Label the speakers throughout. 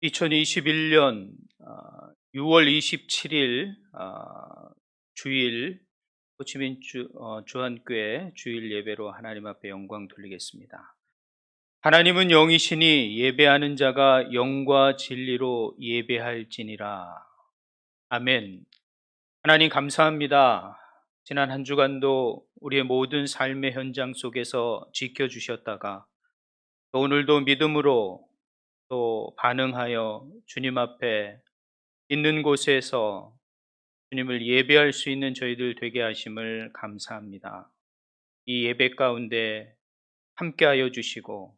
Speaker 1: 2021년 6월 27일 주일 호치민 주한교회 주일 예배로 하나님 앞에 영광 돌리겠습니다. 하나님은 영이시니 예배하는 자가 영과 진리로 예배할지니라. 아멘. 하나님 감사합니다. 지난 한 주간도 우리의 모든 삶의 현장 속에서 지켜주셨다가 또 오늘도 믿음으로 또 반응하여 주님 앞에 있는 곳에서 주님을 예배할 수 있는 저희들 되게 하심을 감사합니다. 이 예배 가운데 함께하여 주시고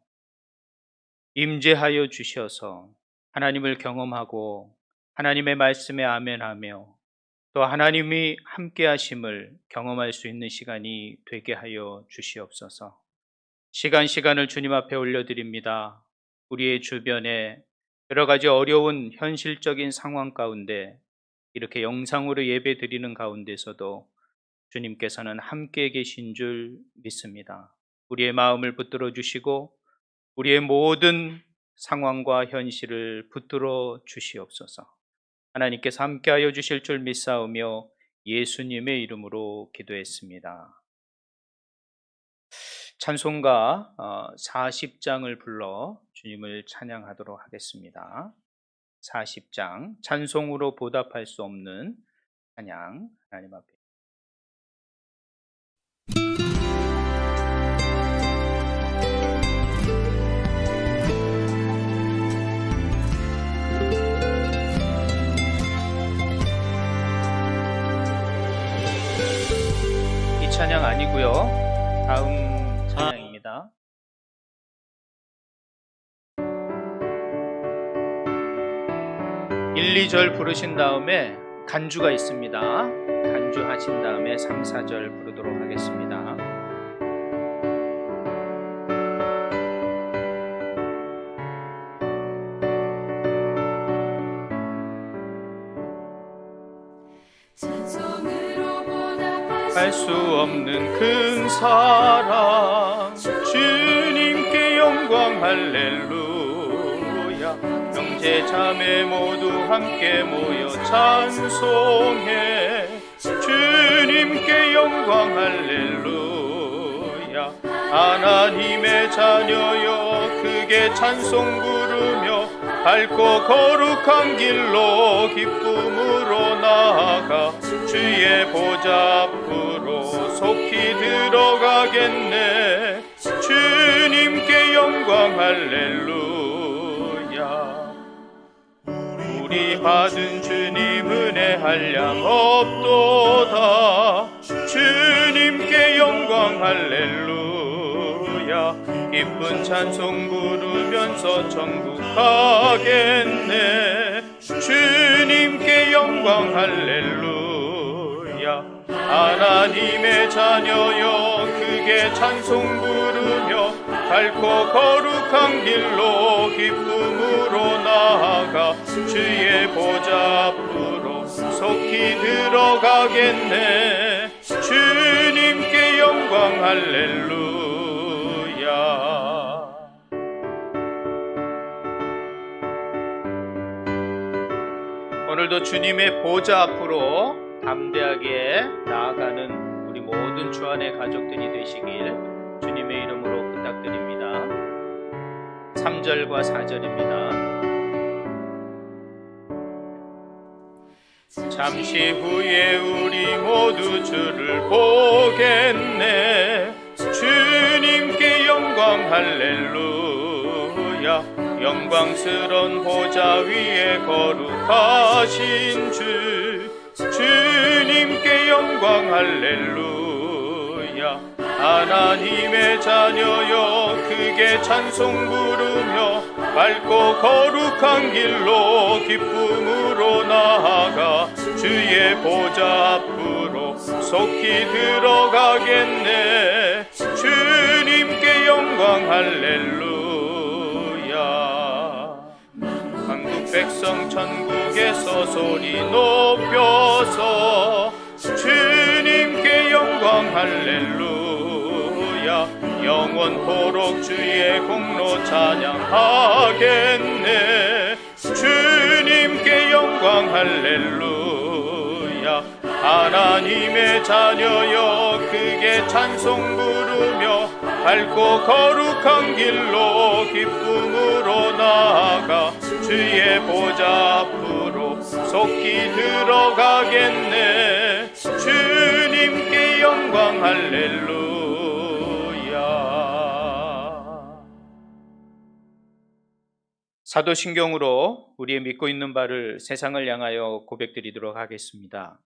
Speaker 1: 임재하여 주셔서 하나님을 경험하고 하나님의 말씀에 아멘하며 또 하나님이 함께하심을 경험할 수 있는 시간이 되게 하여 주시옵소서. 시간을 주님 앞에 올려드립니다. 우리의 주변에 여러 가지 어려운 현실적인 상황 가운데 이렇게 영상으로 예배 드리는 가운데서도 주님께서는 함께 계신 줄 믿습니다. 우리의 마음을 붙들어 주시고 우리의 모든 상황과 현실을 붙들어 주시옵소서. 하나님께서 함께하여 주실 줄 믿사오며 예수님의 이름으로 기도했습니다. 찬송가 40장을 불러 주님을 찬양하도록 하겠습니다. 40장 찬송으로 보답할 수 없는 찬양 하나님 앞에 이 찬양 아니고요. 다음 찬양입니다. 일, 2절 부르신 다음에 간주가 있습니다. 간주하신 다음에 3, 4절 부르도록 하겠습니다. 할 수 없는 큰 사랑 주님께 영광 할렐루야. 형제 자매 모두 함께 모여 찬송해 주님께 영광 할렐루야. 하나님의 자녀여 크게 찬송 부르며 밝고 거룩한 길로 기쁨으로 나아가 주의 보좌 앞으로 속히 들어가겠네. 주님께 영광 할렐루야. 우리 받은 주님 은혜 한량 없도다. 주님께 영광 할렐루야. 기쁜 찬송 부르면서 천국 가겠네. 주님께 영광 할렐루야. 하나님의 자녀여 크게 찬송 부르며 밝고 거룩한 길로 기쁨으로 나아가 주의 보좌 앞으로 속히 들어가겠네. 주님께 영광 할렐루야. 오늘도 주님의 보좌 앞으로 담대하게 나아가는 우리 모든 주 안의 가족들이 되시길 주님의 이름으로 부탁드립니다. 3절과 4절입니다. 잠시 후에 우리 모두 주를 보겠네. 주님께 영광 할렐루야. 영광스런 보좌 위에 거룩하신 주 주님께 영광 할렐루야. 하나님의 자녀여 크게 찬송 부르며 밝고 거룩한 길로 기쁨으로 나아가 주의 보좌 앞으로 속히 들어가겠네. 주님께 영광 할렐루야. 한국 백성 천국에서 소리 높여서 주님께 영광 할렐루야. 영원토록 주의 공로 찬양하겠네. 하나님의 자녀여 크게 찬송 부르며 밝고 거룩한 길로 기쁨으로 나아가 주의 보좌 앞으로 속히 들어가겠네. 주님께 영광 할렐루야. 사도신경으로 우리의 믿고 있는 바를 세상을 향하여 고백드리도록 하겠습니다.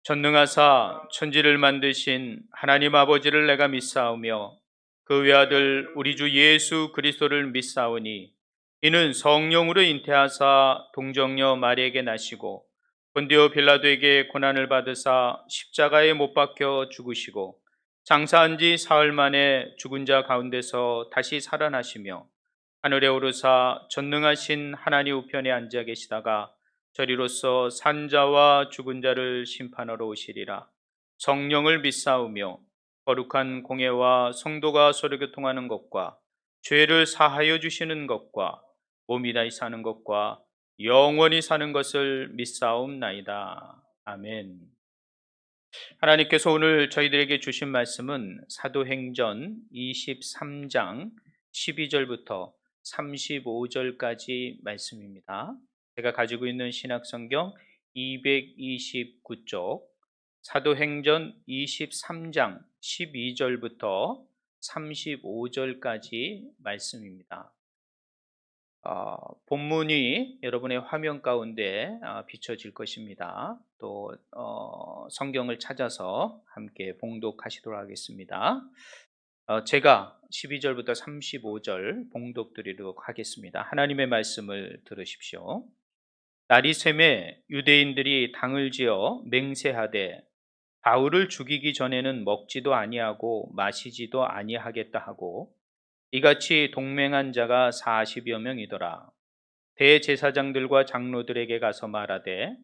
Speaker 1: 전능하사 천지를 만드신 하나님 아버지를 내가 믿사오며 그 외아들 우리 주 예수 그리스도를 믿사오니 이는 성령으로 잉태하사 동정녀 마리에게 나시고 본디오 빌라도에게 고난을 받으사 십자가에 못 박혀 죽으시고 장사한 지 사흘 만에 죽은 자 가운데서 다시 살아나시며 하늘에 오르사 전능하신 하나님 우편에 앉아 계시다가 저리로서 산자와 죽은 자를 심판하러 오시리라. 성령을 믿사오며 거룩한 공예와 성도가 서로 교통하는 것과 죄를 사하여 주시는 것과 몸이 다시 사는 것과 영원히 사는 것을 믿사옵나이다. 아멘. 하나님께서 오늘 저희들에게 주신 말씀은 사도행전 23장 12절부터 35절까지 말씀입니다. 제가 가지고 있는 신약성경 229쪽 사도행전 23장 12절부터 35절까지 말씀입니다. 본문이 여러분의 화면 가운데 비춰질 것입니다. 또 성경을 찾아서 함께 봉독하시도록 하겠습니다. 제가 12절부터 35절 봉독드리도록 하겠습니다. 하나님의 말씀을 들으십시오. 날이 새매 유대인들이 당을 지어 맹세하되 바울을 죽이기 전에는 먹지도 아니하고 마시지도 아니하겠다 하고 이같이 동맹한 자가 40여 명이더라. 대제사장들과 장로들에게 가서 말하되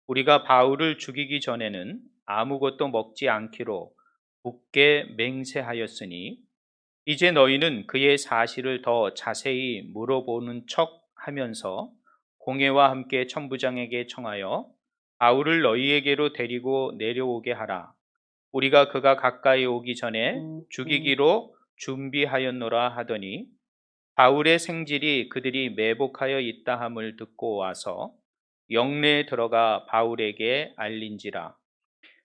Speaker 1: 우리가 바울을 죽이기 전에는 아무것도 먹지 않기로 굳게 맹세하였으니 이제 너희는 그의 사실을 더 자세히 물어보는 척 하면서 공회와 함께 천부장에게 청하여 바울을 너희에게로 데리고 내려오게 하라. 우리가 그가 가까이 오기 전에 죽이기로 준비하였노라 하더니 바울의 생질이 그들이 매복하여 있다 함을 듣고 와서 영내에 들어가 바울에게 알린지라.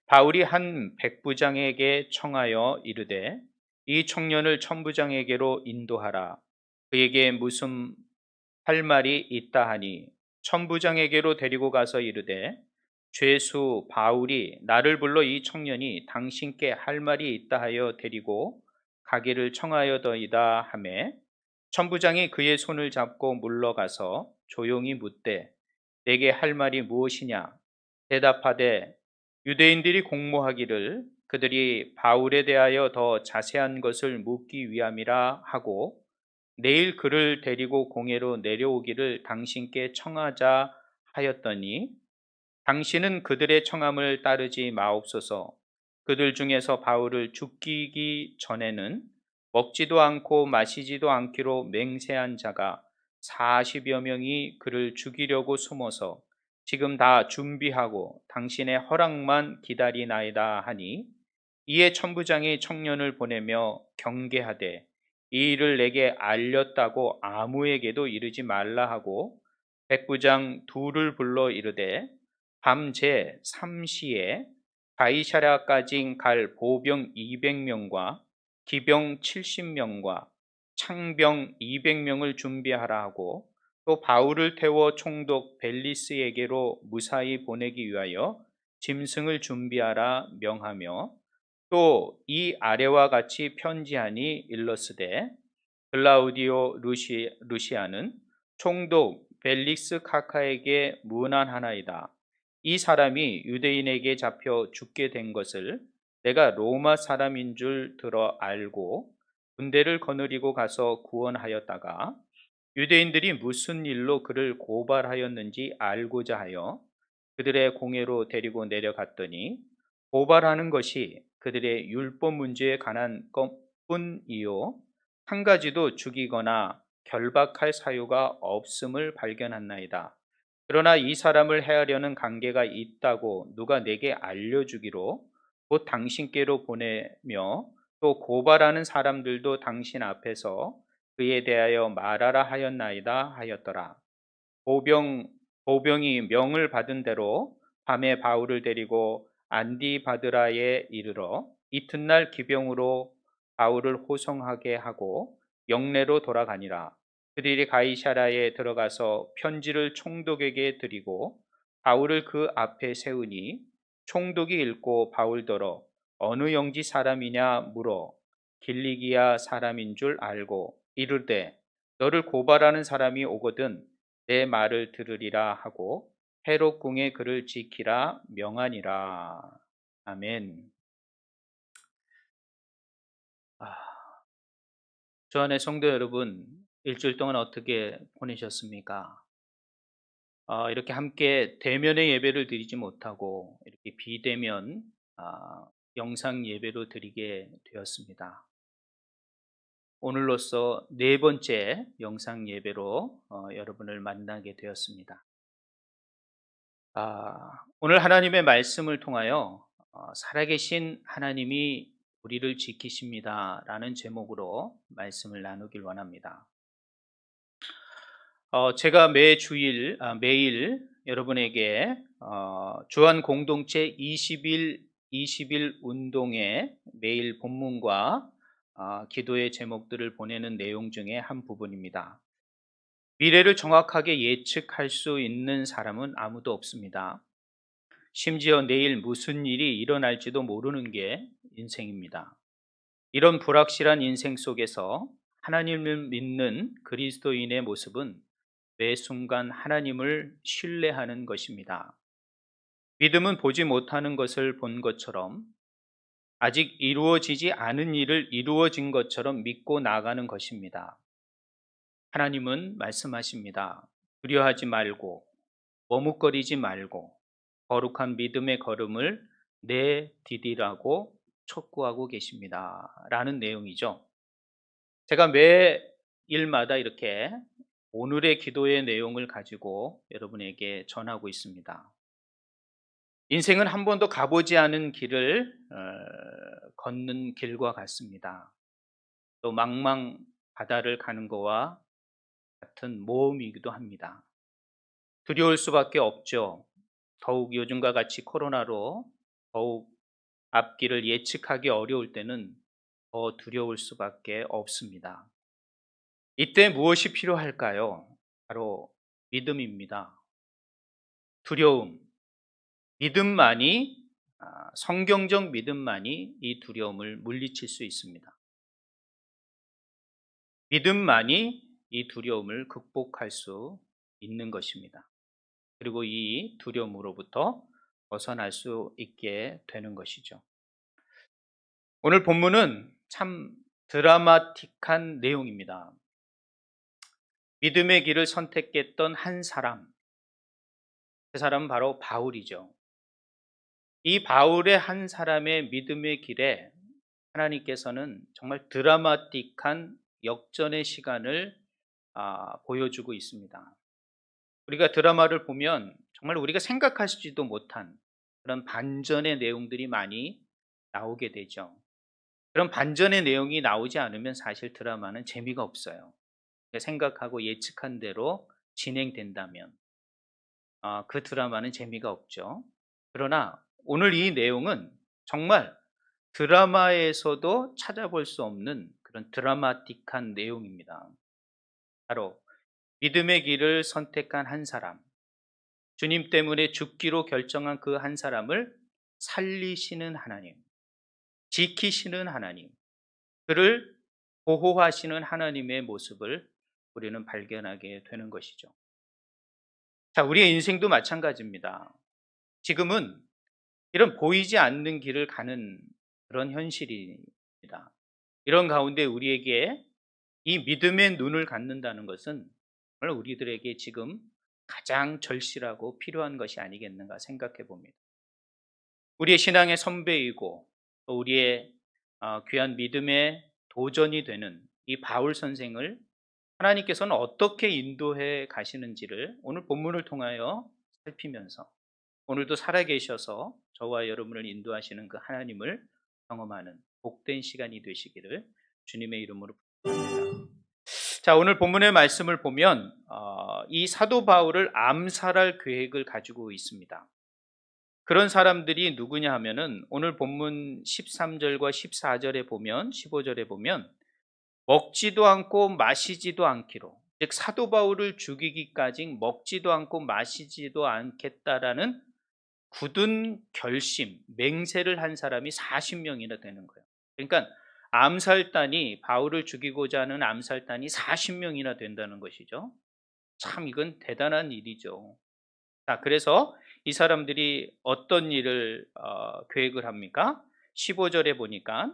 Speaker 1: 바울이 한 백부장에게 청하여 이르되 이 청년을 천부장에게로 인도하라. 그에게 무슨 할 말이 있다 하니 천부장에게로 데리고 가서 이르되 죄수 바울이 나를 불러 이 청년이 당신께 할 말이 있다 하여 데리고 가기를 청하여더이다 하매 천부장이 그의 손을 잡고 물러가서 조용히 묻되 내게 할 말이 무엇이냐? 대답하되 유대인들이 공모하기를 그들이 바울에 대하여 더 자세한 것을 묻기 위함이라 하고 내일 그를 데리고 공회로 내려오기를 당신께 청하자 하였더니 당신은 그들의 청함을 따르지 마옵소서. 그들 중에서 바울을 죽이기 전에는 먹지도 않고 마시지도 않기로 맹세한 자가 40여 명이 그를 죽이려고 숨어서 지금 다 준비하고 당신의 허락만 기다리나이다 하니 이에 천부장이 청년을 보내며 경계하되 이 일을 내게 알렸다고 아무에게도 이르지 말라 하고 백부장 둘을 불러 이르되 밤제 3시에 가이사랴까지 갈 보병 200명과 기병 70명과 창병 200명을 준비하라 하고 또 바울을 태워 총독 벨리스에게로 무사히 보내기 위하여 짐승을 준비하라 명하며 또 이 아래와 같이 편지하니 일러스되 글라우디오 루시아는 총독 벨릭스 카카에게 문안하나이다. 이 사람이 유대인에게 잡혀 죽게 된 것을 내가 로마 사람인 줄 들어 알고 군대를 거느리고 가서 구원하였다가 유대인들이 무슨 일로 그를 고발하였는지 알고자 하여 그들의 공회로 데리고 내려갔더니 고발하는 것이 그들의 율법 문제에 관한 것뿐이요 한 가지도 죽이거나 결박할 사유가 없음을 발견했나이다. 그러나 이 사람을 해하려는 관계가 있다고 누가 내게 알려주기로 곧 당신께로 보내며 또 고발하는 사람들도 당신 앞에서 그에 대하여 말하라 하였나이다 하였더라. 보병, 보병이 명을 받은 대로 밤에 바울을 데리고 안디바드라에 이르러 이튿날 기병으로 바울을 호송하게 하고 영내로 돌아가니라. 그들이 가이사라에 들어가서 편지를 총독에게 드리고 바울을 그 앞에 세우니 총독이 읽고 바울더러 어느 영지 사람이냐 물어 길리기아 사람인 줄 알고 이르되 너를 고발하는 사람이 오거든 내 말을 들으리라 하고 헤롯 궁에 그를 지키라 명하니라. 아멘. 아, 주안의 성도 여러분, 일주일 동안 어떻게 보내셨습니까? 이렇게 함께 대면의 예배를 드리지 못하고 이렇게 비대면 영상 예배로 드리게 되었습니다. 오늘로써 네 번째 영상 예배로 여러분을 만나게 되었습니다. 오늘 하나님의 말씀을 통하여 살아계신 하나님이 우리를 지키십니다 라는 제목으로 말씀을 나누길 원합니다. 제가 매일 여러분에게 주한 공동체 20일 운동의 매일 본문과 기도의 제목들을 보내는 내용 중에 한 부분입니다. 미래를 정확하게 예측할 수 있는 사람은 아무도 없습니다. 심지어 내일 무슨 일이 일어날지도 모르는 게 인생입니다. 이런 불확실한 인생 속에서 하나님을 믿는 그리스도인의 모습은 매 순간 하나님을 신뢰하는 것입니다. 믿음은 보지 못하는 것을 본 것처럼 아직 이루어지지 않은 일을 이루어진 것처럼 믿고 나가는 것입니다. 하나님은 말씀하십니다. 두려워하지 말고 머뭇거리지 말고 거룩한 믿음의 걸음을 내디디라고 촉구하고 계십니다 라는 내용이죠. 제가 매일마다 이렇게 오늘의 기도의 내용을 가지고 여러분에게 전하고 있습니다. 인생은 한 번도 가보지 않은 길을 걷는 길과 같습니다. 또 망망 바다를 가는 것과 같은 모험이기도 합니다. 두려울 수밖에 없죠. 더욱 요즘과 같이 코로나로 더욱 앞길을 예측하기 어려울 때는 더 두려울 수밖에 없습니다. 이때 무엇이 필요할까요? 바로 믿음입니다. 두려움, 믿음만이 성경적 믿음만이 이 두려움을 물리칠 수 있습니다. 믿음만이 이 두려움을 극복할 수 있는 것입니다. 그리고 이 두려움으로부터 벗어날 수 있게 되는 것이죠. 오늘 본문은 참 드라마틱한 내용입니다. 믿음의 길을 선택했던 한 사람, 그 사람은 바로 바울이죠. 이 바울의 한 사람의 믿음의 길에 하나님께서는 정말 드라마틱한 역전의 시간을 보여주고 있습니다. 우리가 드라마를 보면 정말 우리가 생각하지도 못한 그런 반전의 내용들이 많이 나오게 되죠. 그런 반전의 내용이 나오지 않으면 사실 드라마는 재미가 없어요. 생각하고 예측한 대로 진행된다면 그 드라마는 재미가 없죠. 그러나 오늘 이 내용은 정말 드라마에서도 찾아볼 수 없는 그런 드라마틱한 내용입니다. 바로 믿음의 길을 선택한 한 사람, 주님 때문에 죽기로 결정한 그 한 사람을 살리시는 하나님, 지키시는 하나님, 그를 보호하시는 하나님의 모습을 우리는 발견하게 되는 것이죠. 자, 우리의 인생도 마찬가지입니다. 지금은 이런 보이지 않는 길을 가는 그런 현실입니다. 이런 가운데 우리에게 이 믿음의 눈을 갖는다는 것은 정말 우리들에게 지금 가장 절실하고 필요한 것이 아니겠는가 생각해 봅니다. 우리의 신앙의 선배이고 또 우리의 귀한 믿음의 도전이 되는 이 바울 선생을 하나님께서는 어떻게 인도해 가시는지를 오늘 본문을 통하여 살피면서 오늘도 살아계셔서 저와 여러분을 인도하시는 그 하나님을 경험하는 복된 시간이 되시기를 주님의 이름으로 부탁드립니다. 자, 오늘 본문의 말씀을 보면 이 사도 바울을 암살할 계획을 가지고 있습니다. 그런 사람들이 누구냐 하면은 오늘 본문 13절과 14절에 보면 15절에 보면 먹지도 않고 마시지도 않기로, 즉 사도 바울을 죽이기까지 먹지도 않고 마시지도 않겠다라는 굳은 결심, 맹세를 한 사람이 40명이나 되는 거예요. 그러니까 암살단이, 바울을 죽이고자 하는 암살단이 40명이나 된다는 것이죠. 참 이건 대단한 일이죠. 자, 그래서 이 사람들이 어떤 일을 계획을 합니까? 15절에 보니까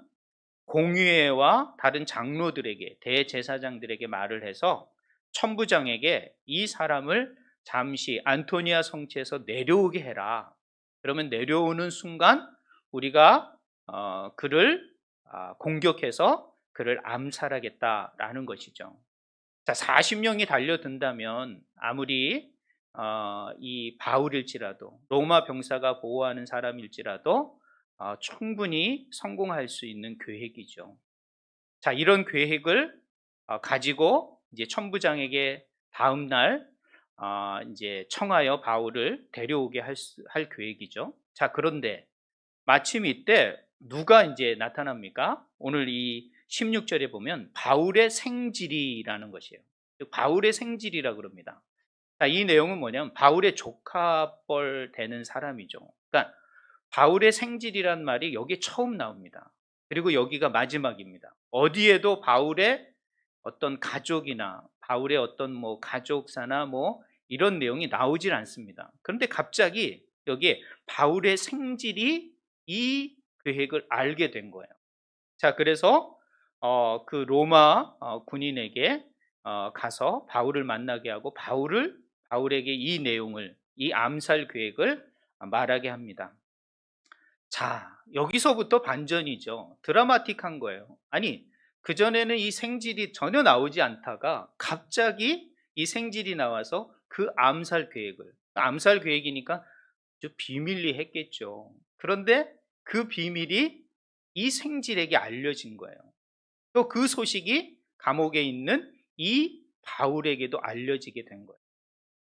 Speaker 1: 공회와 다른 장로들에게, 대제사장들에게 말을 해서 천부장에게 이 사람을 잠시 안토니아 성지에서 내려오게 해라. 그러면 내려오는 순간 우리가 그를 공격해서 그를 암살하겠다라는 것이죠. 자, 40명이 달려든다면 아무리 이 바울일지라도, 로마 병사가 보호하는 사람일지라도 충분히 성공할 수 있는 계획이죠. 자, 이런 계획을 가지고 이제 천부장에게 다음 날 이제 청하여 바울을 데려오게 할 계획이죠. 자, 그런데 마침 이때 누가 이제 나타납니까? 오늘 이 16절에 보면 바울의 생질이라는 것이에요. 바울의 생질이라 그럽니다. 자, 이 내용은 뭐냐면 바울의 조카뻘 되는 사람이죠. 그러니까 바울의 생질이란 말이 여기 처음 나옵니다. 그리고 여기가 마지막입니다. 어디에도 바울의 어떤 가족이나 바울의 어떤 뭐 가족사나 뭐 이런 내용이 나오질 않습니다. 그런데 갑자기 여기에 바울의 생질이 이 계획을 알게 된 거예요. 자, 그래서 그 로마 군인에게 가서 바울을 만나게 하고 바울에게 이 내용을, 이 암살 계획을 말하게 합니다. 자, 여기서부터 반전이죠. 드라마틱한 거예요. 아니, 그전에는 이 생질이 전혀 나오지 않다가 갑자기 이 생질이 나와서 그 암살 계획이니까 아주 비밀리 했겠죠. 그런데 그 비밀이 이 생질에게 알려진 거예요. 또 그 소식이 감옥에 있는 이 바울에게도 알려지게 된 거예요.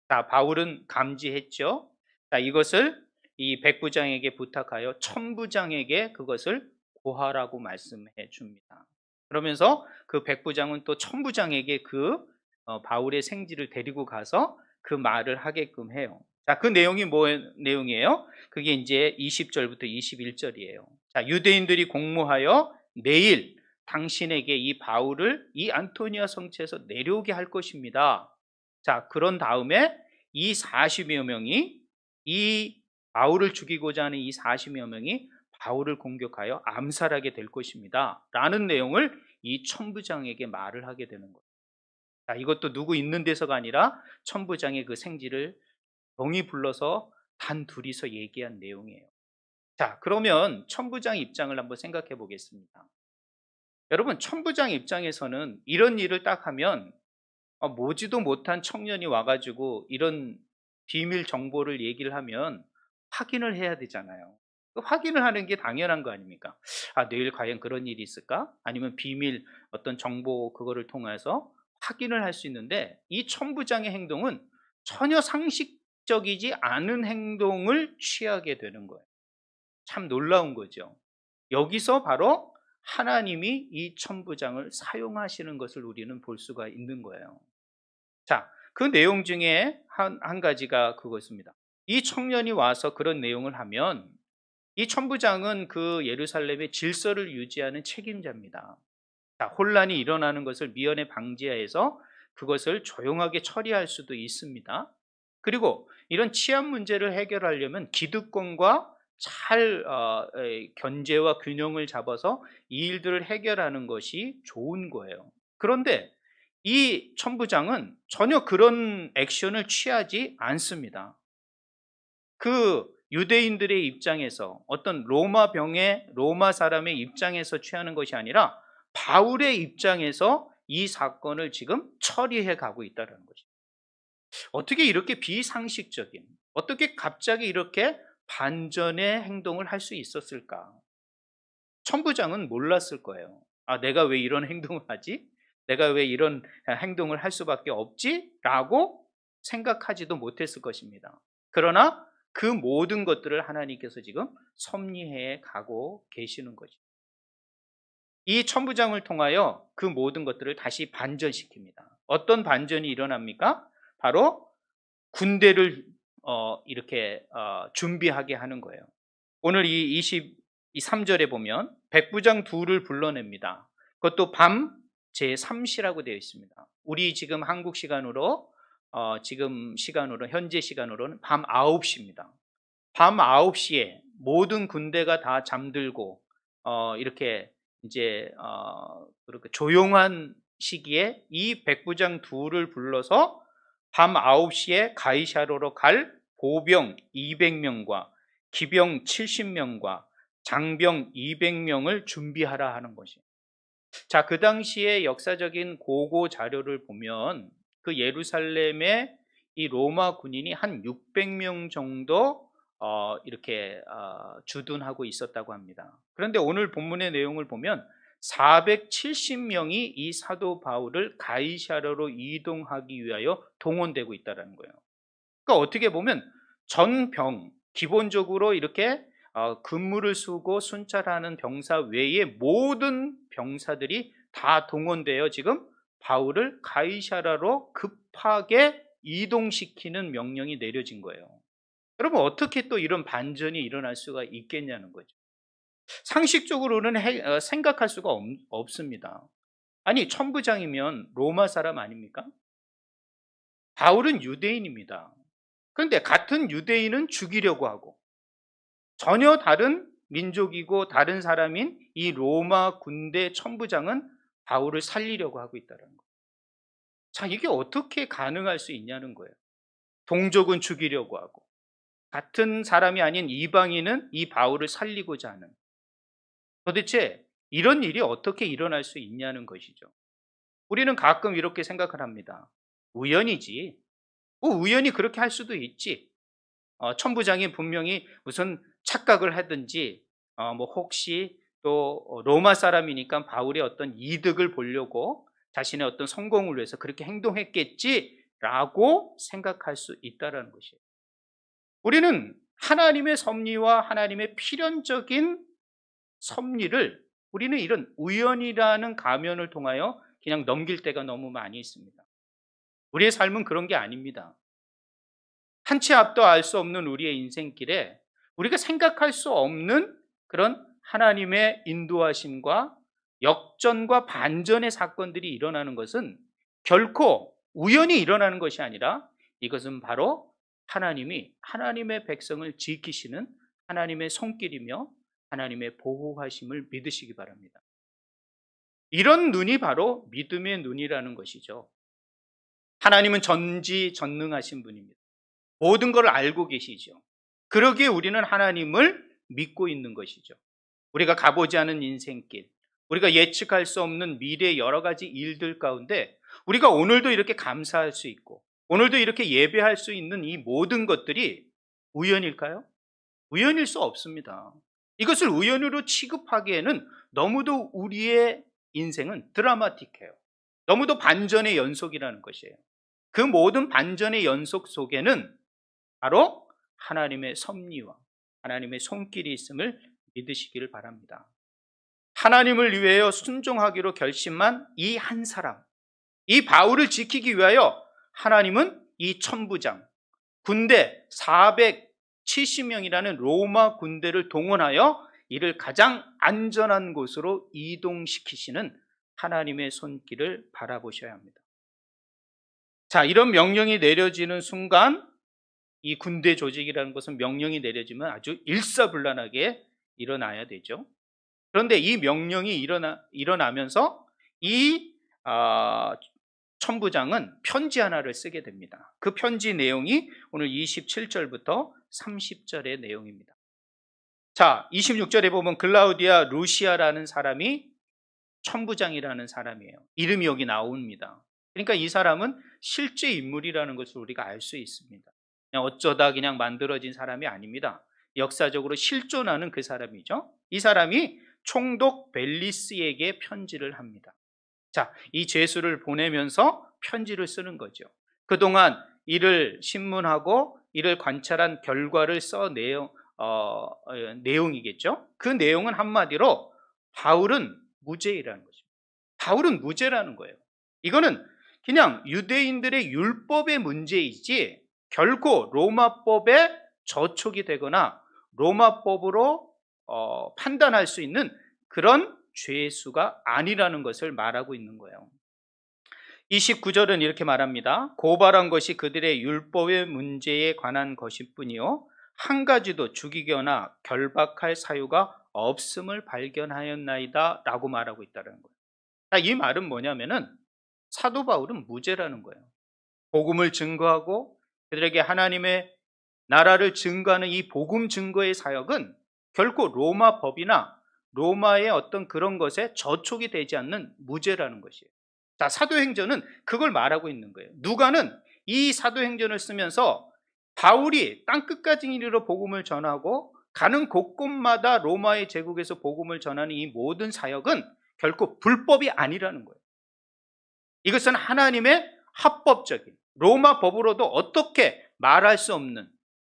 Speaker 1: 자, 바울은 감지했죠. 자, 이것을 이 백부장에게 부탁하여 천부장에게 그것을 고하라고 말씀해 줍니다. 그러면서 그 백부장은 또 천부장에게 그 바울의 생지를 데리고 가서 그 말을 하게끔 해요. 자, 그 내용이 뭐 내용이에요? 그게 이제 20절부터 21절이에요. 자, 유대인들이 공모하여 내일 당신에게 이 바울을 이 안토니아 성지에서 내려오게 할 것입니다. 자, 그런 다음에 이 40여 명이, 이 바울을 죽이고자 하는 이 40여 명이 바울을 공격하여 암살하게 될 것입니다. 라는 내용을 이 천부장에게 말을 하게 되는 거예요. 자, 이것도 누구 있는 데서가 아니라 천부장의 그 생지를 병이 불러서 단 둘이서 얘기한 내용이에요. 자, 그러면 천부장 입장을 한번 생각해 보겠습니다. 여러분, 천부장 입장에서는 이런 일을 딱 하면 모지도 못한 청년이 와가지고 이런 비밀 정보를 얘기를 하면 확인을 해야 되잖아요. 확인을 하는 게 당연한 거 아닙니까? 아, 내일 과연 그런 일이 있을까? 아니면 비밀 어떤 정보 그거를 통해서 확인을 할 수 있는데 이 천부장의 행동은 전혀 상식적이지 않은 행동을 취하게 되는 거예요. 참 놀라운 거죠. 여기서 바로 하나님이 이 천부장을 사용하시는 것을 우리는 볼 수가 있는 거예요. 자, 그 내용 중에 한 가지가 그것입니다. 이 청년이 와서 그런 내용을 하면 이 천부장은 그 예루살렘의 질서를 유지하는 책임자입니다. 자, 혼란이 일어나는 것을 미연에 방지해서 그것을 조용하게 처리할 수도 있습니다. 그리고 이런 치안 문제를 해결하려면 기득권과 잘 견제와 균형을 잡아서 이 일들을 해결하는 것이 좋은 거예요. 그런데 이 천부장은 전혀 그런 액션을 취하지 않습니다. 그 유대인들의 입장에서 어떤 로마 사람의 입장에서 취하는 것이 아니라 바울의 입장에서 이 사건을 지금 처리해 가고 있다는 거죠. 어떻게 이렇게 비상식적인, 어떻게 갑자기 이렇게 반전의 행동을 할 수 있었을까? 천부장은 몰랐을 거예요. 아, 내가 왜 이런 행동을 하지? 내가 왜 이런 행동을 할 수밖에 없지? 라고 생각하지도 못했을 것입니다. 그러나 그 모든 것들을 하나님께서 지금 섭리해 가고 계시는 거죠. 이 천부장을 통하여 그 모든 것들을 다시 반전시킵니다. 어떤 반전이 일어납니까? 바로 군대를 이렇게 준비하게 하는 거예요. 오늘 이 23절에 보면 백부장 둘을 불러냅니다. 그것도 밤 제3시라고 되어 있습니다. 우리 지금 한국 시간으로 지금 시간으로 현재 시간으로는 밤 9시입니다. 밤 9시에 모든 군대가 다 잠들고 이렇게 이제 그렇게 조용한 시기에 이 백부장 둘을 불러서 밤 9시에 가이사로로 갈 보병 200명과 기병 70명과 장병 200명을 준비하라 하는 것이에요. 자, 그 당시의 역사적인 고고 자료를 보면 그 예루살렘에 이 로마 군인이 한 600명 정도 이렇게 주둔하고 있었다고 합니다. 그런데 오늘 본문의 내용을 보면 470명이 이 사도 바울을 가이사랴로 이동하기 위하여 동원되고 있다는 거예요. 그러니까 어떻게 보면 전병, 기본적으로 이렇게 근무를 쓰고 순찰하는 병사 외에 모든 병사들이 다 동원되어 지금 바울을 가이사랴로 급하게 이동시키는 명령이 내려진 거예요. 여러분, 어떻게 또 이런 반전이 일어날 수가 있겠냐는 거죠. 상식적으로는 생각할 수가 없습니다. 아니, 천부장이면 로마 사람 아닙니까? 바울은 유대인입니다. 그런데 같은 유대인은 죽이려고 하고 전혀 다른 민족이고 다른 사람인 이 로마 군대 천부장은 바울을 살리려고 하고 있다는 거예요. 자, 이게 어떻게 가능할 수 있냐는 거예요. 동족은 죽이려고 하고 같은 사람이 아닌 이방인은 이 바울을 살리고자 하는, 도대체 이런 일이 어떻게 일어날 수 있냐는 것이죠. 우리는 가끔 이렇게 생각을 합니다. 우연이지. 우연히 그렇게 할 수도 있지. 천부장이 분명히 무슨 착각을 하든지 뭐 혹시 또 로마 사람이니까 바울의 어떤 이득을 보려고 자신의 어떤 성공을 위해서 그렇게 행동했겠지라고 생각할 수 있다는 것이에요. 우리는 하나님의 섭리와 하나님의 필연적인 섭리를 우리는 이런 우연이라는 가면을 통하여 그냥 넘길 때가 너무 많이 있습니다. 우리의 삶은 그런 게 아닙니다. 한 치 앞도 알 수 없는 우리의 인생길에 우리가 생각할 수 없는 그런 하나님의 인도하심과 역전과 반전의 사건들이 일어나는 것은 결코 우연히 일어나는 것이 아니라 이것은 바로 하나님이 하나님의 백성을 지키시는 하나님의 손길이며 하나님의 보호하심을 믿으시기 바랍니다. 이런 눈이 바로 믿음의 눈이라는 것이죠. 하나님은 전지전능하신 분입니다. 모든 걸 알고 계시죠. 그러기에 우리는 하나님을 믿고 있는 것이죠. 우리가 가보지 않은 인생길, 우리가 예측할 수 없는 미래의 여러 가지 일들 가운데 우리가 오늘도 이렇게 감사할 수 있고 오늘도 이렇게 예배할 수 있는 이 모든 것들이 우연일까요? 우연일 수 없습니다. 이것을 우연으로 취급하기에는 너무도 우리의 인생은 드라마틱해요. 너무도 반전의 연속이라는 것이에요. 그 모든 반전의 연속 속에는 바로 하나님의 섭리와 하나님의 손길이 있음을 믿으시기를 바랍니다. 하나님을 위하여 순종하기로 결심한 이 한 사람, 이 바울을 지키기 위하여 하나님은 이 천부장, 군대 470명이라는 로마 군대를 동원하여 이를 가장 안전한 곳으로 이동시키시는 하나님의 손길을 바라보셔야 합니다. 자, 이런 명령이 내려지는 순간 이 군대 조직이라는 것은 명령이 내려지면 아주 일사불란하게 일어나야 되죠. 그런데 이 명령이 일어나면서 이 천부장은 편지 하나를 쓰게 됩니다. 그 편지 내용이 오늘 27절부터 30절의 내용입니다. 자, 26절에 보면 글라우디아 루시아라는 사람이 천부장이라는 사람이에요. 이름이 여기 나옵니다. 그러니까 이 사람은 실제 인물이라는 것을 우리가 알 수 있습니다. 그냥 어쩌다 그냥 만들어진 사람이 아닙니다. 역사적으로 실존하는 그 사람이죠. 이 사람이 총독 벨리스에게 편지를 합니다. 자, 이 죄수를 보내면서 편지를 쓰는 거죠. 그동안 이를 신문하고 이를 관찰한 결과를 내용이겠죠. 그 내용은 한마디로 바울은 무죄이라는 것입니다. 바울은 무죄라는 거예요. 이거는 그냥 유대인들의 율법의 문제이지 결코 로마법에 저촉이 되거나 로마법으로 판단할 수 있는 그런 죄수가 아니라는 것을 말하고 있는 거예요. 29절은 이렇게 말합니다. 고발한 것이 그들의 율법의 문제에 관한 것일 뿐이요 한 가지도 죽이거나 결박할 사유가 없음을 발견하였나이다 라고 말하고 있다는 거예요. 이 말은 뭐냐면은 사도 바울은 무죄라는 거예요. 복음을 증거하고 그들에게 하나님의 나라를 증거하는 이 복음 증거의 사역은 결코 로마 법이나 로마의 어떤 그런 것에 저촉이 되지 않는 무죄라는 것이에요. 자, 사도행전은 그걸 말하고 있는 거예요. 누가는 이 사도행전을 쓰면서 바울이 땅끝까지 이르러 복음을 전하고 가는 곳곳마다 로마의 제국에서 복음을 전하는 이 모든 사역은 결코 불법이 아니라는 거예요. 이것은 하나님의 합법적인 로마 법으로도 어떻게 말할 수 없는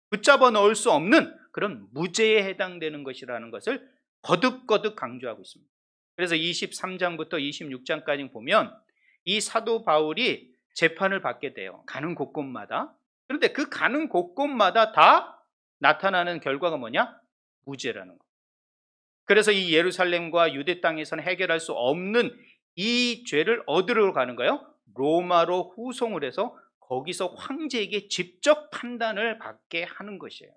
Speaker 1: 붙잡아 넣을 수 없는 그런 무죄에 해당되는 것이라는 것을 거듭거듭 강조하고 있습니다. 그래서 23장부터 26장까지 보면 이 사도 바울이 재판을 받게 돼요. 가는 곳곳마다. 그런데 그 가는 곳곳마다 다 나타나는 결과가 뭐냐? 무죄라는 거. 그래서 이 예루살렘과 유대 땅에서는 해결할 수 없는 이 죄를 어디로 가는 거예요? 로마로 후송을 해서 거기서 황제에게 직접 판단을 받게 하는 것이에요.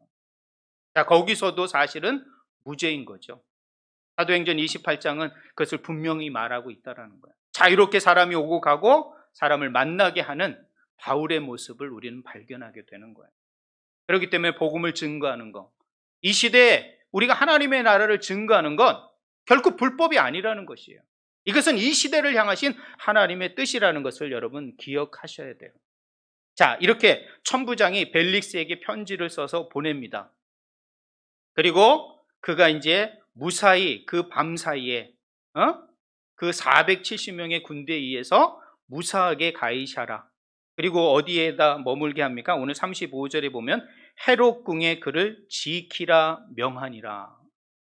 Speaker 1: 자, 거기서도 사실은 무죄인 거죠. 사도행전 28장은 그것을 분명히 말하고 있다는 거예요. 자유롭게 사람이 오고 가고 사람을 만나게 하는 바울의 모습을 우리는 발견하게 되는 거예요. 그렇기 때문에 복음을 증거하는 것, 이 시대에 우리가 하나님의 나라를 증거하는 건 결코 불법이 아니라는 것이에요. 이것은 이 시대를 향하신 하나님의 뜻이라는 것을 여러분 기억하셔야 돼요. 자, 이렇게 천부장이 벨릭스에게 편지를 써서 보냅니다. 그리고 그가 이제 무사히 그 밤 사이에 그 470명의 군대에 의해서 무사하게 가이사라, 그리고 어디에다 머물게 합니까? 오늘 35절에 보면 헤롯 궁에 그를 지키라 명하니라.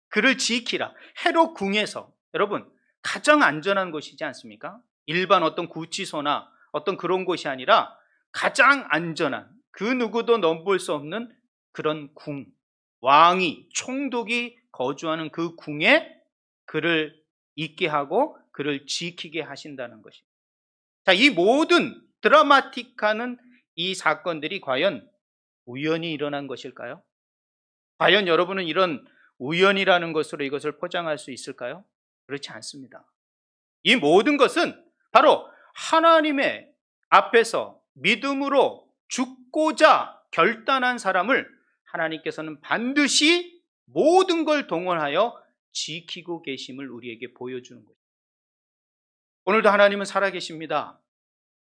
Speaker 1: 그를 지키라. 헤롯 궁에서, 여러분, 가장 안전한 곳이지 않습니까? 일반 어떤 구치소나 어떤 그런 곳이 아니라 가장 안전한, 그 누구도 넘볼 수 없는 그런 궁, 왕이, 총독이 거주하는 그 궁에 그를 있게 하고 그를 지키게 하신다는 것입니다. 자, 이 모든 드라마틱한 이 사건들이 과연 우연히 일어난 것일까요? 과연 여러분은 이런 우연이라는 것으로 이것을 포장할 수 있을까요? 그렇지 않습니다. 이 모든 것은 바로 하나님의 앞에서 믿음으로 죽고자 결단한 사람을 하나님께서는 반드시 모든 걸 동원하여 지키고 계심을 우리에게 보여주는 거죠. 오늘도 하나님은 살아계십니다.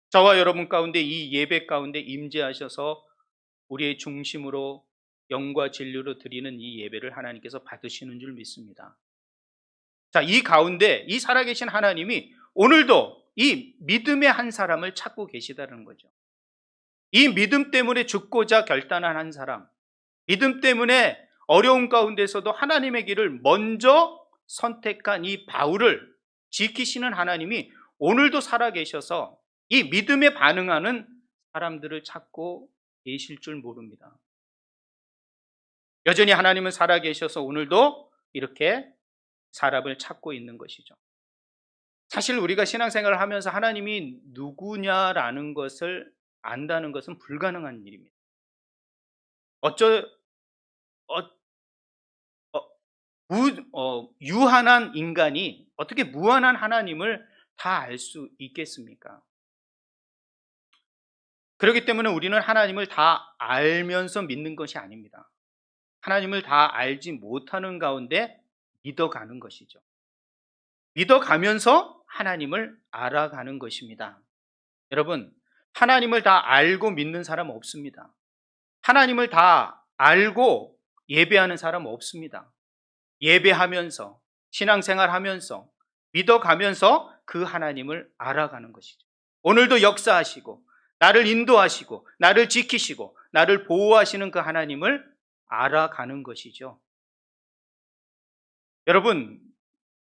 Speaker 1: 저와 여러분 가운데 이 예배 가운데 임재하셔서 우리의 중심으로 영과 진리로 드리는 이 예배를 하나님께서 받으시는 줄 믿습니다. 자, 이 가운데 이 살아계신 하나님이 오늘도 이 믿음의 한 사람을 찾고 계시다는 거죠. 이 믿음 때문에 죽고자 결단한 한 사람, 믿음 때문에 어려움 가운데서도 하나님의 길을 먼저 선택한 이 바울을 지키시는 하나님이 오늘도 살아계셔서 이 믿음에 반응하는 사람들을 찾고 계실 줄 모릅니다. 여전히 하나님은 살아계셔서 오늘도 이렇게 사람을 찾고 있는 것이죠. 사실 우리가 신앙생활을 하면서 하나님이 누구냐라는 것을 안다는 것은 불가능한 일입니다. 유한한 인간이 어떻게 무한한 하나님을 다 알 수 있겠습니까? 그렇기 때문에 우리는 하나님을 다 알면서 믿는 것이 아닙니다. 하나님을 다 알지 못하는 가운데 믿어가는 것이죠. 믿어가면서 하나님을 알아가는 것입니다. 여러분, 하나님을 다 알고 믿는 사람 없습니다. 하나님을 다 알고 예배하는 사람 없습니다. 예배하면서, 신앙생활하면서, 믿어가면서 그 하나님을 알아가는 것이죠. 오늘도 역사하시고, 나를 인도하시고, 나를 지키시고, 나를 보호하시는 그 하나님을 알아가는 것이죠. 여러분,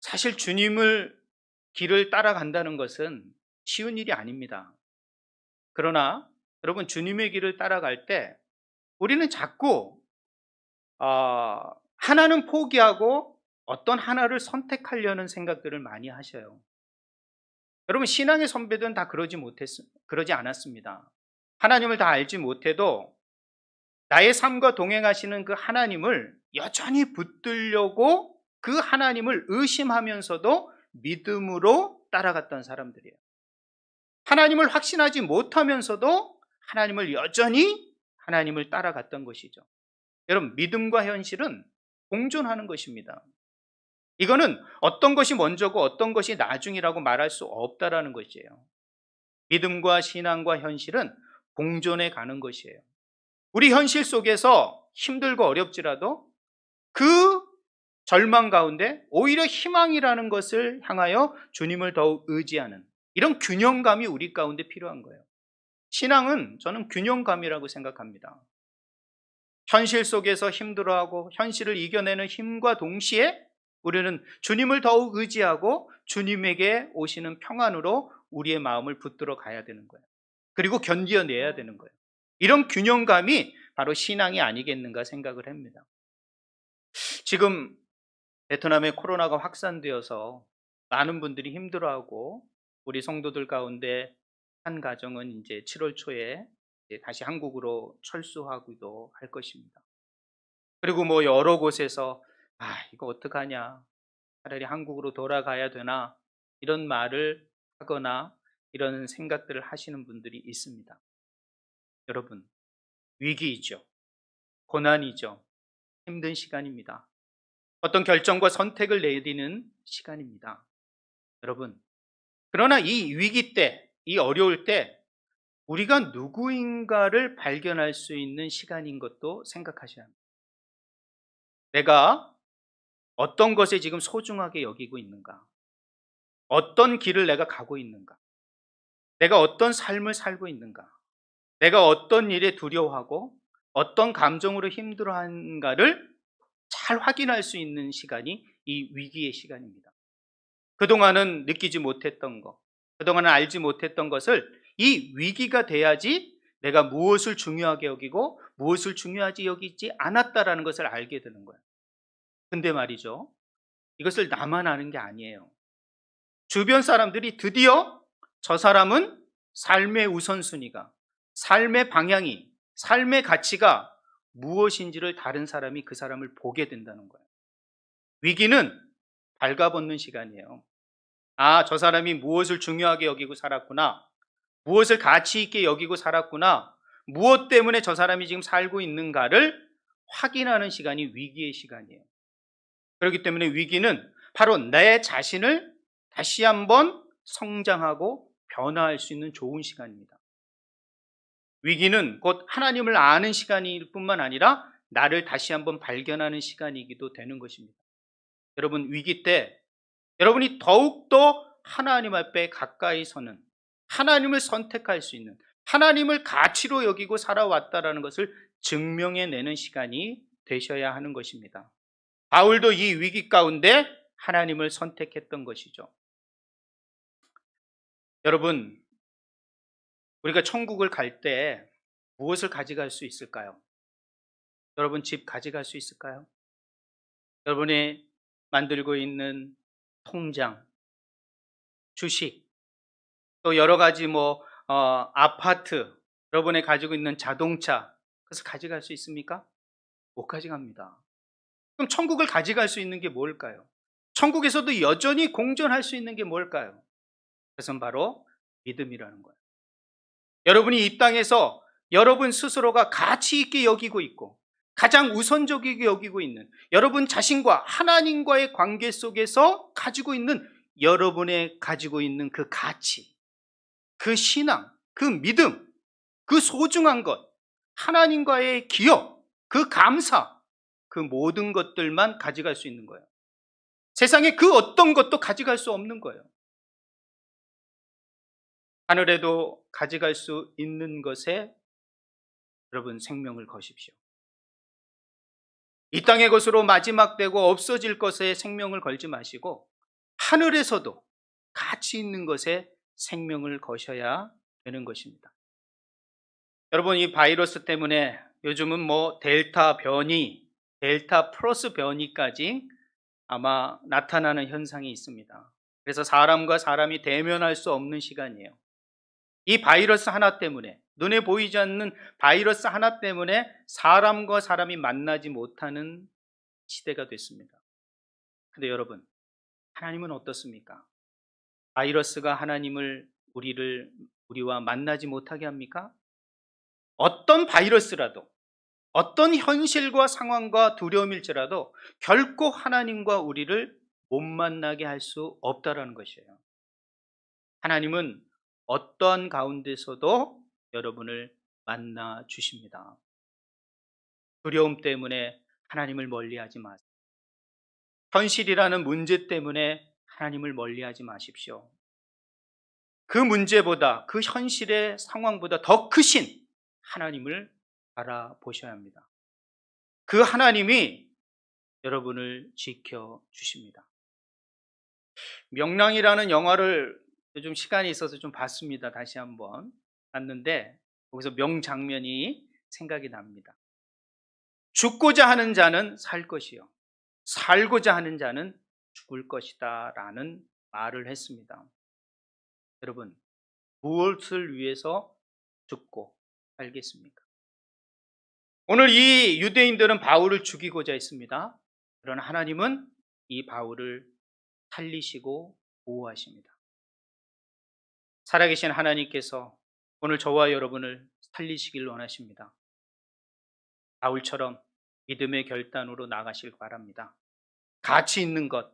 Speaker 1: 사실 주님을 길을 따라간다는 것은 쉬운 일이 아닙니다. 그러나 여러분, 주님의 길을 따라갈 때 우리는 자꾸 하나는 포기하고 어떤 하나를 선택하려는 생각들을 많이 하셔요. 여러분, 신앙의 선배들은 다 그러지 않았습니다. 하나님을 다 알지 못해도 나의 삶과 동행하시는 그 하나님을 여전히 붙들려고 그 하나님을 의심하면서도 믿음으로 따라갔던 사람들이에요. 하나님을 확신하지 못하면서도 하나님을 여전히 하나님을 따라갔던 것이죠. 여러분, 믿음과 현실은 공존하는 것입니다. 이거는 어떤 것이 먼저고 어떤 것이 나중이라고 말할 수 없다라는 것이에요. 믿음과 신앙과 현실은 공존해 가는 것이에요. 우리 현실 속에서 힘들고 어렵지라도 그 절망 가운데 오히려 희망이라는 것을 향하여 주님을 더욱 의지하는 이런 균형감이 우리 가운데 필요한 거예요. 신앙은 저는 균형감이라고 생각합니다. 현실 속에서 힘들어하고 현실을 이겨내는 힘과 동시에 우리는 주님을 더욱 의지하고 주님에게 오시는 평안으로 우리의 마음을 붙들어 가야 되는 거예요. 그리고 견뎌내야 되는 거예요. 이런 균형감이 바로 신앙이 아니겠는가 생각을 합니다. 지금 베트남에 코로나가 확산되어서 많은 분들이 힘들어하고 우리 성도들 가운데 한 가정은 이제 7월 초에 다시 한국으로 철수하기도 할 것입니다. 그리고 뭐 여러 곳에서 이거 어떡하냐, 차라리 한국으로 돌아가야 되나, 이런 말을 하거나 이런 생각들을 하시는 분들이 있습니다. 여러분, 위기이죠. 고난이죠. 힘든 시간입니다. 어떤 결정과 선택을 내리는 시간입니다. 여러분, 그러나 이 위기 때, 이 어려울 때 우리가 누구인가를 발견할 수 있는 시간인 것도 생각하셔야 합니다. 내가 어떤 것에 지금 소중하게 여기고 있는가? 어떤 길을 내가 가고 있는가? 내가 어떤 삶을 살고 있는가? 내가 어떤 일에 두려워하고 어떤 감정으로 힘들어하는가를 잘 확인할 수 있는 시간이 이 위기의 시간입니다. 그동안은 느끼지 못했던 것, 그동안은 알지 못했던 것을 이 위기가 돼야지 내가 무엇을 중요하게 여기고 무엇을 중요하지 여기지 않았다라는 것을 알게 되는 거예요. 근데 말이죠, 이것을 나만 아는 게 아니에요. 주변 사람들이 드디어 저 사람은 삶의 우선순위가, 삶의 방향이, 삶의 가치가 무엇인지를 다른 사람이 그 사람을 보게 된다는 거예요. 위기는 발가벗는 시간이에요. 저 사람이 무엇을 중요하게 여기고 살았구나, 무엇을 가치 있게 여기고 살았구나, 무엇 때문에 저 사람이 지금 살고 있는가를 확인하는 시간이 위기의 시간이에요. 그렇기 때문에 위기는 바로 내 자신을 다시 한번 성장하고 변화할 수 있는 좋은 시간입니다. 위기는 곧 하나님을 아는 시간일 뿐만 아니라 나를 다시 한번 발견하는 시간이기도 되는 것입니다. 여러분, 위기 때 여러분이 더욱더 하나님 앞에 가까이 서는, 하나님을 선택할 수 있는, 하나님을 가치로 여기고 살아왔다라는 것을 증명해내는 시간이 되셔야 하는 것입니다. 바울도 이 위기 가운데 하나님을 선택했던 것이죠. 여러분, 우리가 천국을 갈 때 무엇을 가져갈 수 있을까요? 여러분, 집 가져갈 수 있을까요? 여러분이 만들고 있는 통장, 주식, 또 여러 가지 아파트, 여러분이 가지고 있는 자동차, 그것을 가져갈 수 있습니까? 못 가져갑니다. 그럼 천국을 가져갈 수 있는 게 뭘까요? 천국에서도 여전히 공존할 수 있는 게 뭘까요? 그것은 바로 믿음이라는 거예요. 여러분이 이 땅에서 여러분 스스로가 가치 있게 여기고 있고 가장 우선적이게 여기고 있는 여러분 자신과 하나님과의 관계 속에서 가지고 있는 여러분의 가지고 있는 그 가치, 그 신앙, 그 믿음, 그 소중한 것, 하나님과의 기억, 그 감사, 그 모든 것들만 가져갈 수 있는 거예요. 세상에 그 어떤 것도 가져갈 수 없는 거예요. 하늘에도 가져갈 수 있는 것에 여러분 생명을 거십시오. 이 땅의 것으로 마지막 되고 없어질 것에 생명을 걸지 마시고 하늘에서도 가치 있는 것에 생명을 거셔야 되는 것입니다. 여러분, 이 바이러스 때문에 요즘은 델타 변이, 델타 플러스 변이까지 아마 나타나는 현상이 있습니다. 그래서 사람과 사람이 대면할 수 없는 시간이에요. 이 바이러스 하나 때문에, 눈에 보이지 않는 바이러스 하나 때문에 사람과 사람이 만나지 못하는 시대가 됐습니다. 근데 여러분, 하나님은 어떻습니까? 바이러스가 우리와 만나지 못하게 합니까? 어떤 바이러스라도, 어떤 현실과 상황과 두려움일지라도 결코 하나님과 우리를 못 만나게 할 수 없다라는 것이에요. 하나님은 어떠한 가운데서도 여러분을 만나 주십니다. 두려움 때문에 하나님을 멀리하지 마세요. 현실이라는 문제 때문에 하나님을 멀리하지 마십시오. 그 문제보다, 그 현실의 상황보다 더 크신 하나님을 바라보셔야 합니다. 그 하나님이 여러분을 지켜주십니다. 명랑이라는 영화를 요즘 시간이 있어서 좀 봤습니다. 다시 한번 봤는데 거기서 명장면이 생각이 납니다. 죽고자 하는 자는 살 것이요, 살고자 하는 자는 죽을 것이다 라는 말을 했습니다. 여러분, 무엇을 위해서 죽고 살겠습니까? 오늘 이 유대인들은 바울을 죽이고자 했습니다. 그러나 하나님은 이 바울을 살리시고 보호하십니다. 살아계신 하나님께서 오늘 저와 여러분을 살리시길 원하십니다. 바울처럼 믿음의 결단으로 나가실 바랍니다. 가치 있는 것,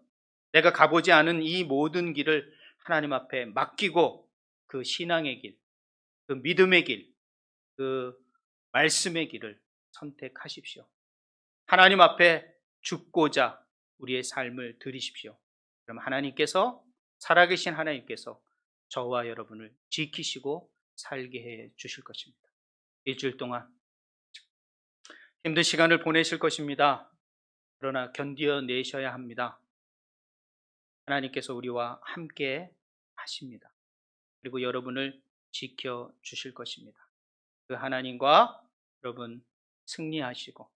Speaker 1: 내가 가보지 않은 이 모든 길을 하나님 앞에 맡기고 그 신앙의 길, 그 믿음의 길, 그 말씀의 길을 선택하십시오. 하나님 앞에 죽고자 우리의 삶을 드리십시오. 그럼 하나님께서, 살아계신 하나님께서 저와 여러분을 지키시고 살게 해 주실 것입니다. 일주일 동안 힘든 시간을 보내실 것입니다. 그러나 견뎌내셔야 합니다. 하나님께서 우리와 함께 하십니다. 그리고 여러분을 지켜주실 것입니다. 그 하나님과 여러분 승리하시고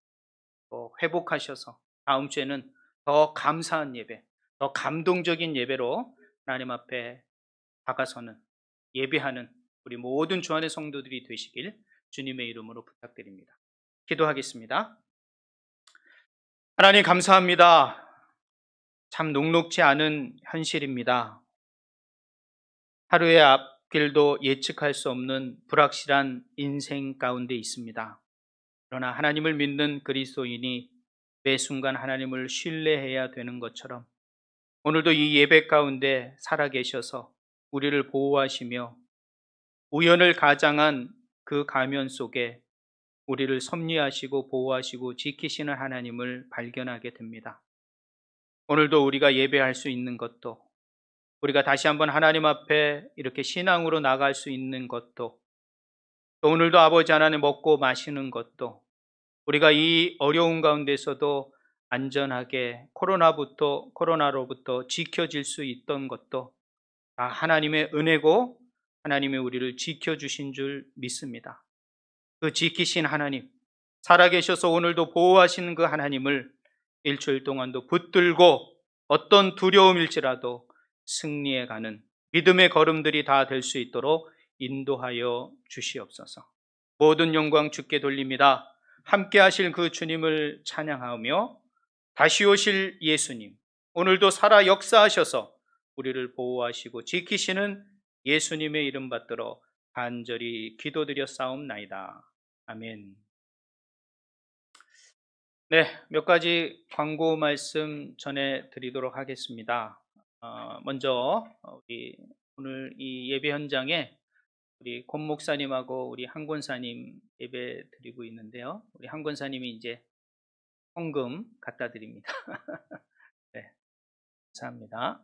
Speaker 1: 또 회복하셔서 다음 주에는 더 감사한 예배, 더 감동적인 예배로 하나님 앞에 다가서는, 예배하는 우리 모든 주안의 성도들이 되시길 주님의 이름으로 부탁드립니다. 기도하겠습니다. 하나님 감사합니다. 참 녹록지 않은 현실입니다. 하루의 앞길도 예측할 수 없는 불확실한 인생 가운데 있습니다. 그러나 하나님을 믿는 그리스도인이 매 순간 하나님을 신뢰해야 되는 것처럼 오늘도 이 예배 가운데 살아계셔서 우리를 보호하시며 우연을 가장한 그 가면 속에 우리를 섭리하시고 보호하시고 지키시는 하나님을 발견하게 됩니다. 오늘도 우리가 예배할 수 있는 것도, 우리가 다시 한번 하나님 앞에 이렇게 신앙으로 나갈 수 있는 것도, 또 오늘도 아버지 하나님 먹고 마시는 것도, 우리가 이 어려운 가운데서도 안전하게 코로나로부터 지켜질 수 있던 것도 다 하나님의 은혜고 하나님의 우리를 지켜주신 줄 믿습니다. 그 지키신 하나님, 살아계셔서 오늘도 보호하시는 그 하나님을 일주일 동안도 붙들고 어떤 두려움일지라도 승리해가는 믿음의 걸음들이 다 될 수 있도록 인도하여 주시옵소서. 모든 영광 주께 돌립니다. 함께 하실 그 주님을 찬양하며 다시 오실 예수님, 오늘도 살아 역사하셔서 우리를 보호하시고 지키시는 예수님의 이름 받들어 간절히 기도드렸사옵나이다. 아멘. 네, 몇 가지 광고 말씀 전해 드리도록 하겠습니다. 먼저 우리 오늘 이 예배 현장에 우리 권 목사님하고 우리 한 권사님 예배 드리고 있는데요. 우리 한 권사님이 이제 헌금 갖다 드립니다. 네, 감사합니다.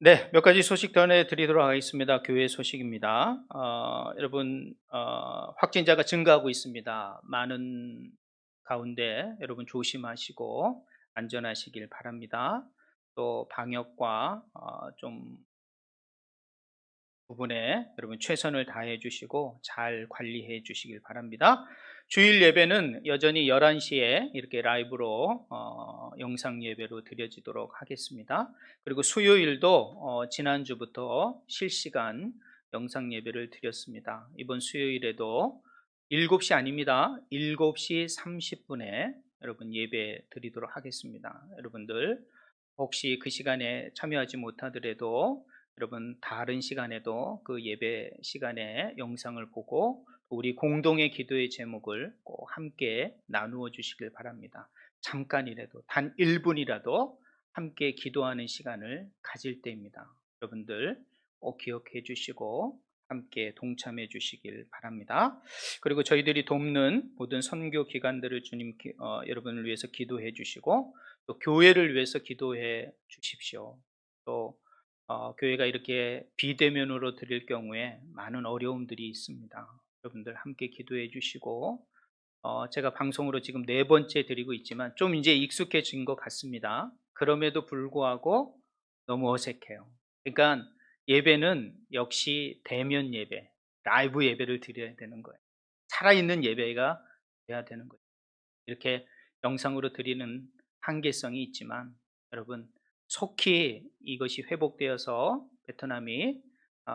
Speaker 1: 네, 몇 가지 소식 전해드리도록 하겠습니다. 교회 소식입니다. 여러분, 확진자가 증가하고 있습니다. 많은 가운데 여러분 조심하시고 안전하시길 바랍니다. 또 방역과 좀 부분에 여러분 최선을 다해 주시고 잘 관리해 주시길 바랍니다. 주일 예배는 여전히 11시에 이렇게 라이브로 영상 예배로 드려지도록 하겠습니다. 그리고 수요일도 지난주부터 실시간 영상 예배를 드렸습니다. 이번 수요일에도 7시 아닙니다. 7시 30분에 여러분 예배 드리도록 하겠습니다. 여러분들 혹시 그 시간에 참여하지 못하더라도 여러분 다른 시간에도 그 예배 시간에 영상을 보고 우리 공동의 기도의 제목을 꼭 함께 나누어 주시길 바랍니다. 잠깐이라도 단 1분이라도 함께 기도하는 시간을 가질 때입니다. 여러분들 꼭 기억해 주시고 함께 동참해 주시길 바랍니다. 그리고 저희들이 돕는 모든 선교 기관들을 주님 여러분을 위해서 기도해 주시고 또 교회를 위해서 기도해 주십시오. 또 교회가 이렇게 비대면으로 드릴 경우에 많은 어려움들이 있습니다. 여러분들 함께 기도해 주시고 제가 방송으로 지금 4번째 드리고 있지만 좀 이제 익숙해진 것 같습니다. 그럼에도 불구하고 너무 어색해요. 그러니까 예배는 역시 대면 예배, 라이브 예배를 드려야 되는 거예요. 살아있는 예배가 돼야 되는 거예요. 이렇게 영상으로 드리는 한계성이 있지만 여러분 속히 이것이 회복되어서 베트남이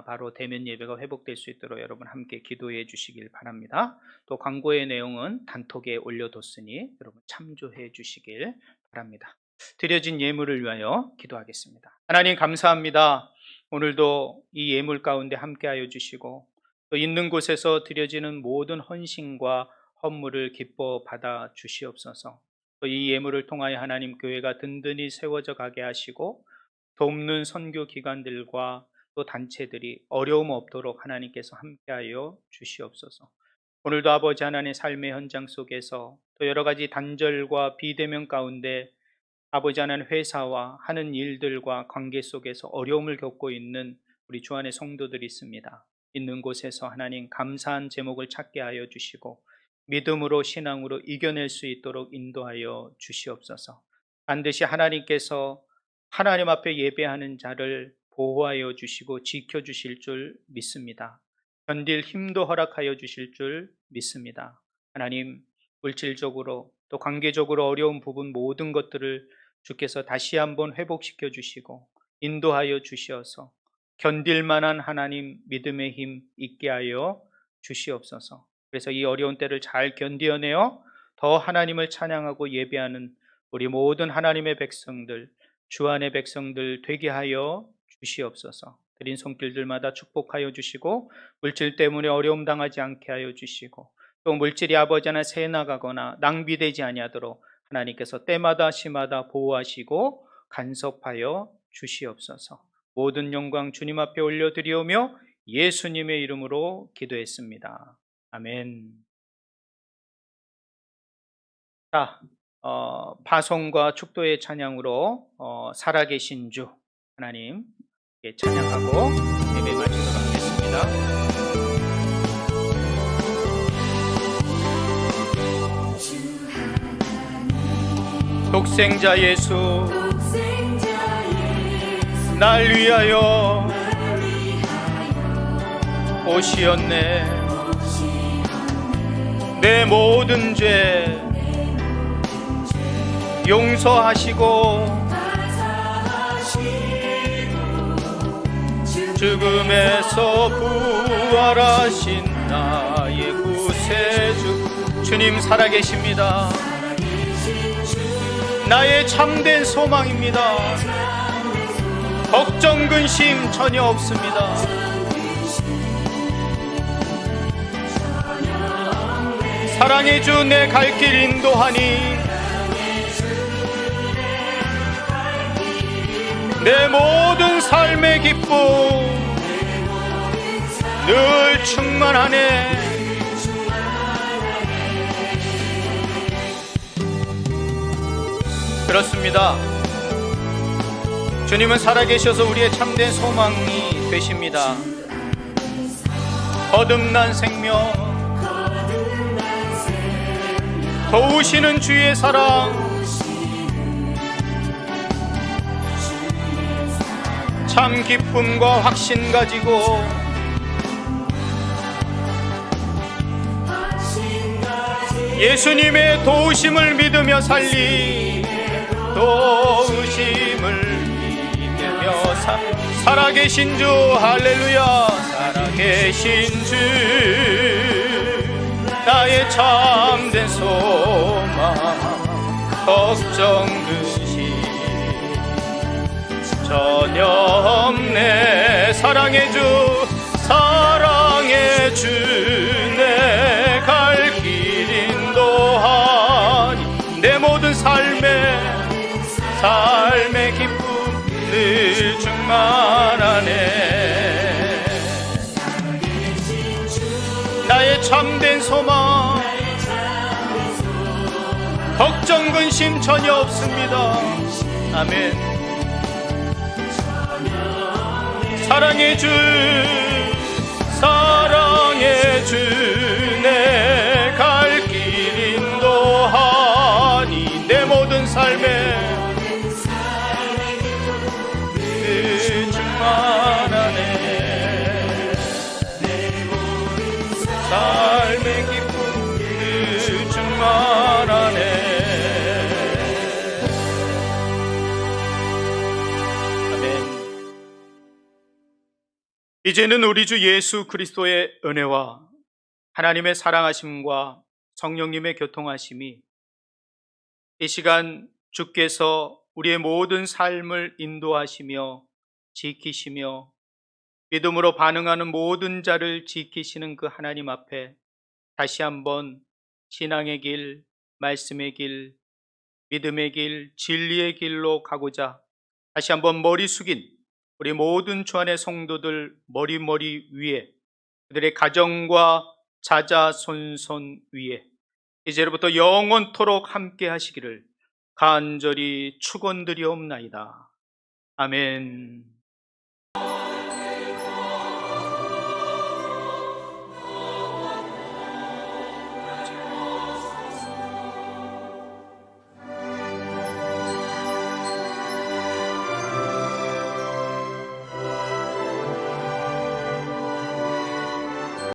Speaker 1: 바로 대면 예배가 회복될 수 있도록 여러분 함께 기도해 주시길 바랍니다. 또 광고의 내용은 단톡에 올려뒀으니 여러분 참조해 주시길 바랍니다. 드려진 예물을 위하여 기도하겠습니다. 하나님 감사합니다. 오늘도 이 예물 가운데 함께하여 주시고 또 있는 곳에서 드려지는 모든 헌신과 헌물을 기뻐 받아 주시옵소서. 또 이 예물을 통하여 하나님 교회가 든든히 세워져 가게 하시고 돕는 선교 기관들과 또 단체들이 어려움 없도록 하나님께서 함께하여 주시옵소서. 오늘도 아버지 하나님의 삶의 현장 속에서 또 여러 가지 단절과 비대면 가운데 아버지 하나님 회사와 하는 일들과 관계 속에서 어려움을 겪고 있는 우리 주 안의 성도들이 있습니다. 있는 곳에서 하나님 감사한 제목을 찾게 하여 주시고 믿음으로 신앙으로 이겨낼 수 있도록 인도하여 주시옵소서. 반드시 하나님께서 하나님 앞에 예배하는 자를 보호하여 주시고 지켜주실 줄 믿습니다. 견딜 힘도 허락하여 주실 줄 믿습니다. 하나님 물질적으로 또 관계적으로 어려운 부분 모든 것들을 주께서 다시 한번 회복시켜 주시고 인도하여 주시어서 견딜 만한 하나님 믿음의 힘 있게 하여 주시옵소서. 그래서 이 어려운 때를 잘 견디어내어 더 하나님을 찬양하고 예배하는 우리 모든 하나님의 백성들, 주 안의 백성들 되게 하여 주시옵소서. 드린 손길들마다 축복하여 주시고 물질 때문에 어려움 당하지 않게 하여 주시고 또 물질이 아버지 하나 새 나가거나 낭비되지 아니하도록 하나님께서 때마다 시마다 보호하시고 간섭하여 주시옵소서. 모든 영광 주님 앞에 올려드리오며 예수님의 이름으로 기도했습니다. 아멘. 자, 파송과 축도의 찬양으로 살아계신 주 하나님 찬양하고 예배 마치도록 하겠습니다. 독생자 예수 날 위하여 오시었네. 내 모든 죄 용서하시고 죽음에서 부활하신 나의 구세주 주님 살아계십니다. 나의 참된 소망입니다. 걱정 근심 전혀 없습니다. 사랑의 주 내 갈 길 인도하니 내 모든 삶의 기쁨 늘 충만하네. 그렇습니다. 주님은 살아계셔서 우리의 참된 소망이 되십니다. 거듭난 생명, 도우시는 주의 사랑, 참 기쁨과 확신 가지고 예수님의 도우심을 믿으며 도우심을 믿으며 살아계신 주, 할렐루야. 살아계신 주, 나의 참된 소망, 걱정 근심 전혀 없네. 사랑의 주, 사랑의 주, 내 갈 길 인도하니 내 모든 삶의 기쁨 늘 충만하네. 나의 참된 소망, 걱정 근심 전혀 없습니다. 아멘. 사랑의 주, 사랑의 주, 내 갈 길 인도하니 내 모든 삶의 늘 충만하네. 삶의 기쁨 늘 충만하네. 이제는 우리 주 예수 그리스도의 은혜와 하나님의 사랑하심과 성령님의 교통하심이 이 시간 주께서 우리의 모든 삶을 인도하시며 지키시며 믿음으로 반응하는 모든 자를 지키시는 그 하나님 앞에 다시 한번 신앙의 길, 말씀의 길, 믿음의 길, 진리의 길로 가고자 다시 한번 머리 숙인 우리 모든 주 안의 성도들 머리 위에, 그들의 가정과 자자손손 위에 이제로부터 영원토록 함께 하시기를 간절히 축원드리옵나이다. 아멘.